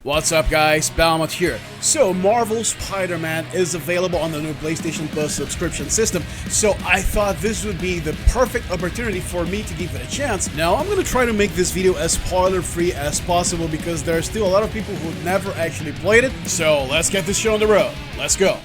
What's up guys, Balmont here. So Marvel Spider-Man is available on the new PlayStation Plus subscription system, so I thought this would be the perfect opportunity for me to give it a chance. Now I'm gonna try to make this video as spoiler free as possible because there are still a lot of people who never actually played it, so let's get this show on the road. Let's go.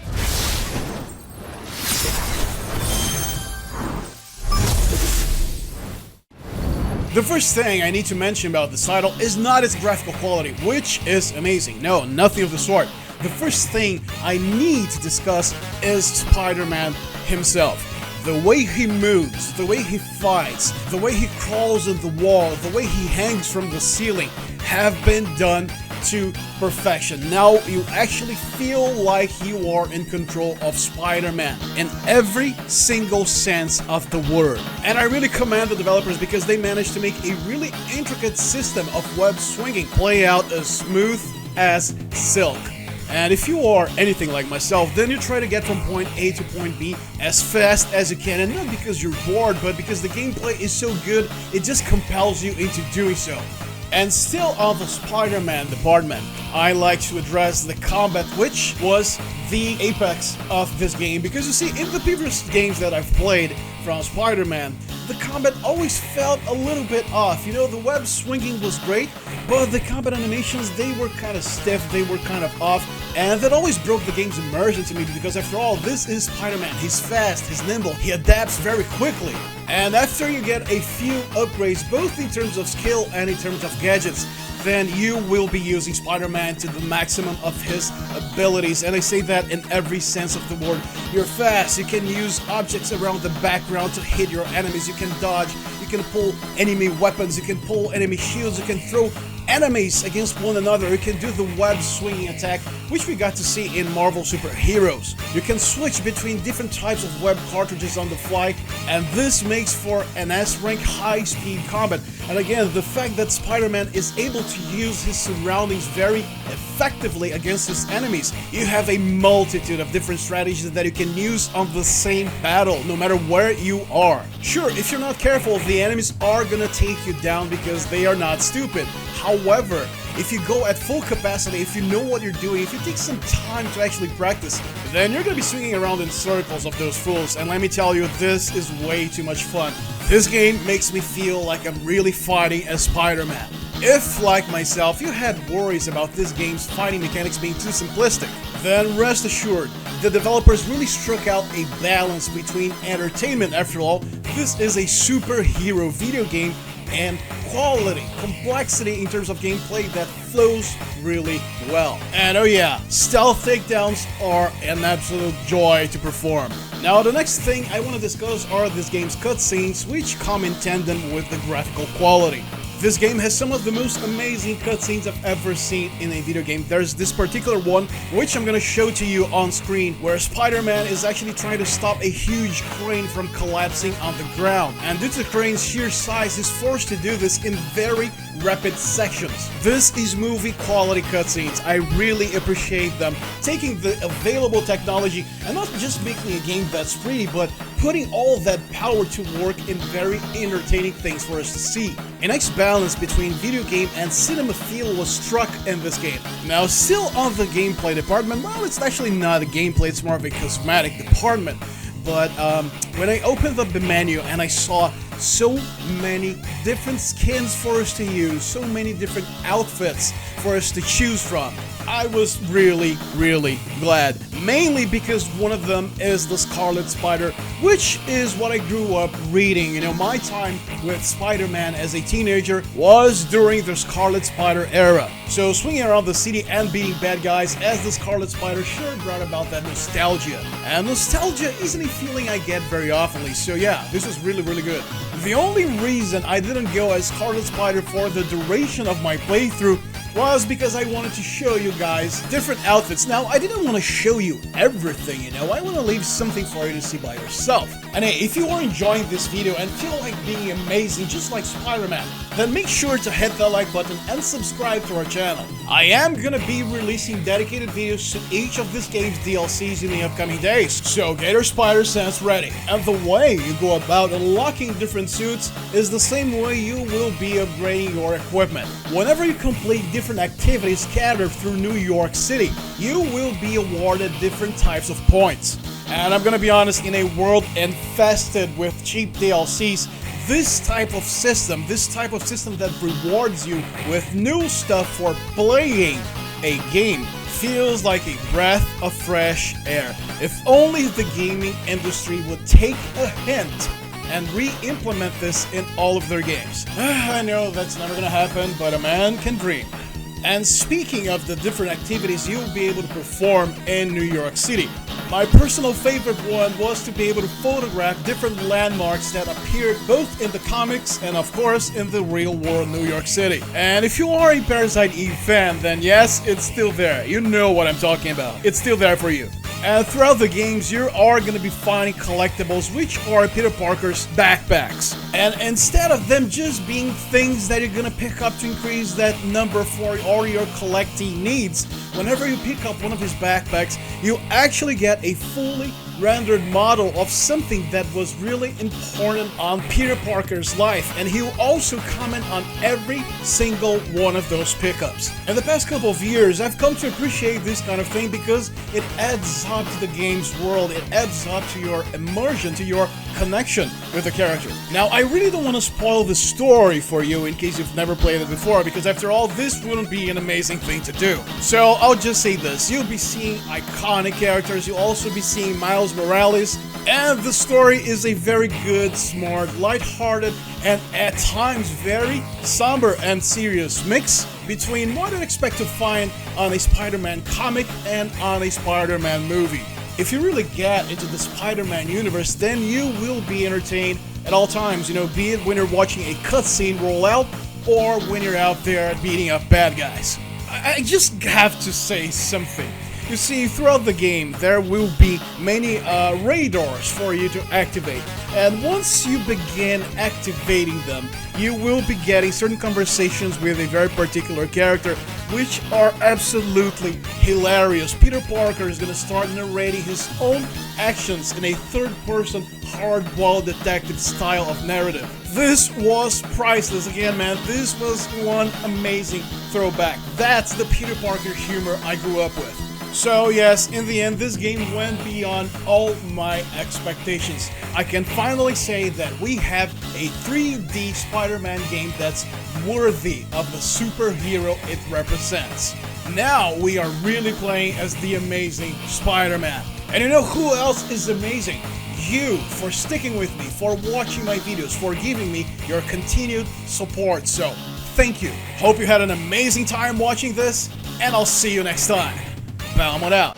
The first thing I need to mention about this title is not its graphical quality, which is amazing. No, nothing of the sort. The first thing I need to discuss is Spider-Man himself. The way he moves, the way he fights, the way he crawls on the wall, the way he hangs from the ceiling have been done to perfection. Now you actually feel like you are in control of Spider-Man in every single sense of the word. And I really commend the developers because they managed to make a really intricate system of web swinging play out as smooth as silk. And if you are anything like myself, then you try to get from point A to point B as fast as you can, and not because you're bored, but because the gameplay is so good, it just compels you into doing so. And still on the Spider-Man department, I like to address the combat, which was the apex of this game, because you see, in the previous games that I've played from Spider-Man, the combat always felt a little bit off. You know, the web swinging was great, but the combat animations, they were kind of stiff, they were kind of off, and that always broke the game's immersion to me, because after all, this is Spider-Man. He's fast, he's nimble, he adapts very quickly. And after you get a few upgrades, both in terms of skill and in terms of gadgets, then you will be using Spider-Man to the maximum of his abilities. And I say that in every sense of the word. You're fast, you can use objects around the background to hit your enemies, you can dodge, you can pull enemy weapons, you can pull enemy shields, you can throw enemies against one another, you can do the web swinging attack, which we got to see in Marvel Superheroes. You can switch between different types of web cartridges on the fly, and this makes for an S-rank high-speed combat. And again, the fact that Spider-Man is able to use his surroundings very effectively against his enemies. You have a multitude of different strategies that you can use on the same battle, no matter where you are. Sure, if you're not careful, the enemies are gonna take you down because they are not stupid. However, if you go at full capacity, if you know what you're doing, if you take some time to actually practice, then you're gonna be swinging around in circles of those fools, and let me tell you, this is way too much fun. This game makes me feel like I'm really fighting as Spider-Man. If, like myself, you had worries about this game's fighting mechanics being too simplistic, then rest assured, the developers really struck out a balance between entertainment. After all, this is a superhero video game, and quality, complexity in terms of gameplay that flows really well. And oh yeah, stealth takedowns are an absolute joy to perform. Now the next thing I want to discuss are this game's cutscenes, which come in tandem with the graphical quality. This game has some of the most amazing cutscenes I've ever seen in a video game. There's this particular one, which I'm gonna show to you on screen, where Spider-Man is actually trying to stop a huge crane from collapsing on the ground. And due to the crane's sheer size, he's forced to do this in very rapid sections. This is movie quality cutscenes. I really appreciate them taking the available technology and not just making a game that's pretty, but putting all of that power to work in very entertaining things for us to see. A nice balance between video game and cinema feel was struck in this game. Now, still on the gameplay department, well, it's actually not a gameplay, it's more of a cosmetic department. But when I opened up the menu and I saw so many different skins for us to use, so many different outfits for us to choose from, I was really glad. Mainly because one of them is the Scarlet Spider, which is what I grew up reading. You know, my time with Spider-Man as a teenager was during the Scarlet Spider era. So swinging around the city and beating bad guys as the Scarlet Spider sure brought about that nostalgia. And nostalgia isn't a feeling I get very often, so yeah, this is really good. The only reason I didn't go as Scarlet Spider for the duration of my playthrough was because I wanted to show you you guys different outfits. Now, I didn't want to show you everything, you know, I want to leave something for you to see by yourself. And hey, if you are enjoying this video and feel like being amazing just like Spider-Man, then make sure to hit the like button and subscribe to our channel. I am gonna be releasing dedicated videos to each of this game's DLCs in the upcoming days, so get your spider sense ready. And the way you go about unlocking different suits is the same way you will be upgrading your equipment. Whenever you complete different activities scattered through New York City, you will be awarded different types of points. And I'm gonna be honest, in a world infested with cheap DLCs, this type of system that rewards you with new stuff for playing a game feels like a breath of fresh air. If only the gaming industry would take a hint and re-implement this in all of their games. I know that's never gonna happen, but a man can dream. And speaking of the different activities you'll be able to perform in New York City, my personal favorite one was to be able to photograph different landmarks that appeared both in the comics and of course in the real world New York City. And if you are a Parasite Eve fan, then yes, it's still there. You know what I'm talking about. It's still there for you. And throughout the games, you are going to be finding collectibles, which are Peter Parker's backpacks. And instead of them just being things that you're going to pick up to increase that number for all your collecting needs, whenever you pick up one of his backpacks, you actually get a fully rendered model of something that was really important on Peter Parker's life, and he will also comment on every single one of those pickups. In the past couple of years, I've come to appreciate this kind of thing because it adds up to the game's world, it adds up to your immersion, to your connection with the character. Now, I really don't want to spoil the story for you in case you've never played it before, because after all, this wouldn't be an amazing thing to do. So I'll just say this, you'll be seeing iconic characters, you'll also be seeing Miles Morales, and the story is a very good, smart, lighthearted, and at times very somber and serious mix between what you'd expect to find on a Spider-Man comic and on a Spider-Man movie. If you really get into the Spider-Man universe, then you will be entertained at all times, you know, be it when you're watching a cutscene roll out or when you're out there beating up bad guys. I just have to say something. You see, throughout the game, there will be many radars for you to activate. And once you begin activating them, you will be getting certain conversations with a very particular character, which are absolutely hilarious. Peter Parker is going to start narrating his own actions in a third-person, hard-boiled detective style of narrative. This was priceless. Again, man, this was one amazing throwback. That's the Peter Parker humor I grew up with. So yes, in the end, this game went beyond all my expectations. I can finally say that we have a 3D Spider-Man game that's worthy of the superhero it represents. Now we are really playing as the amazing Spider-Man. And you know who else is amazing? You, for sticking with me, for watching my videos, for giving me your continued support. So, thank you. Hope you had an amazing time watching this, and I'll see you next time. Balmont out.